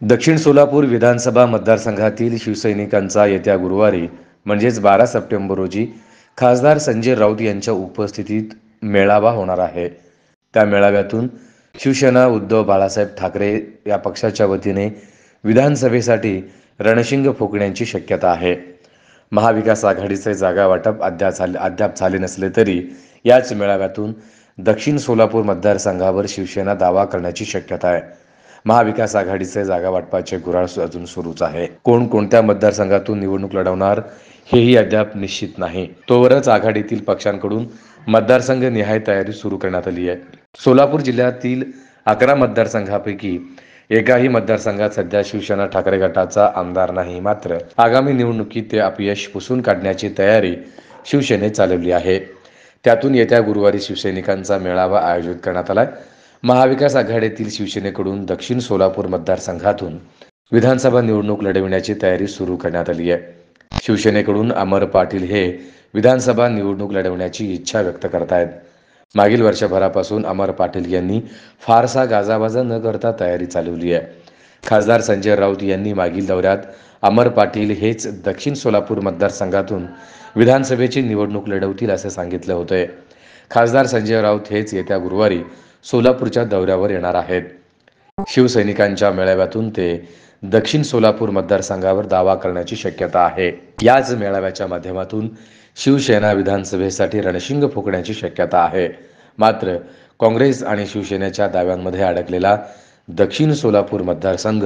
दक्षिण सोलापूर विधानसभा मतदारसंघातील शिवसैनिकांचा येत्या गुरुवारी म्हणजेच 12 सप्टेंबर रोजी खासदार संजय राऊत यांच्या उपस्थितीत मेळावा होणार आहे. त्या मेळाव्यातून शिवसेना उद्धव बाळासाहेब ठाकरे या पक्षाच्या वतीने विधानसभेसाठी रणशिंग फुंकण्याची शक्यता आहे. महाविकास आघाडीचे जागा वाटप अद्याप झाले नसले तरी याच मेळाव्यातून दक्षिण सोलापूर मतदारसंघावर शिवसेना दावा करण्याची शक्यता आहे. महाविकास आघाडीचे जागा वाटपाचे गुऱ्हाळ अजून सुरूच आहे. कोण कोणत्या मतदारसंघातून निवडणूक लढवणार हेही अद्याप निश्चित नाही. तोवरच आघाडीतील पक्षांकडून मतदारसंघ निहाय तयारी सुरू करण्यात आली आहे. सोलापूर जिल्ह्यातील 11 मतदारसंघापैकी एकाही मतदारसंघात सध्या शिवसेना ठाकरे गटाचा आमदार नाही. मात्र आगामी निवडणुकीत ते अपयश पुसून काढण्याची तयारी शिवसेनेने चालवली आहे. त्यातून येत्या गुरुवारी शिवसैनिकांचा मेळावा आयोजित करण्यात आलाय. महाविकास आघाडीतील शिवसेनेकडून दक्षिण सोलापूर मतदारसंघातून विधानसभा निवडणूक लढविण्याची तयारी सुरू करण्यात आली आहे. शिवसेनेकडून अमर पाटील हे विधानसभा निवडणूक लढवण्याची इच्छा व्यक्त करतायत. मागील वर्षभरापासून अमर पाटील यांनी फारसा गाजावाजा न करता तयारी चालवली आहे. खासदार संजय राऊत यांनी मागील दौऱ्यात अमर पाटील हेच दक्षिण सोलापूर मतदारसंघातून विधानसभेची निवडणूक लढवतील असे सांगितले होते. खासदार संजय राऊत हेच येत्या गुरुवारी सोलापूरच्या दौऱ्यावर येणार आहेत. शिवसैनिकांच्या मेळाव्यातून ते दक्षिण सोलापूर मतदारसंघावर दावा करण्याची शक्यता आहे. याच मेळाव्याच्या माध्यमातून शिवसेना विधानसभेसाठी रणशिंग फुंकण्याची शक्यता आहे. मात्र काँग्रेस आणि शिवसेनेच्या दाव्यांमध्ये अडकलेला दक्षिण सोलापूर मतदारसंघ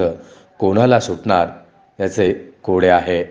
कोणाला सुटणार याचे कोडे आहे.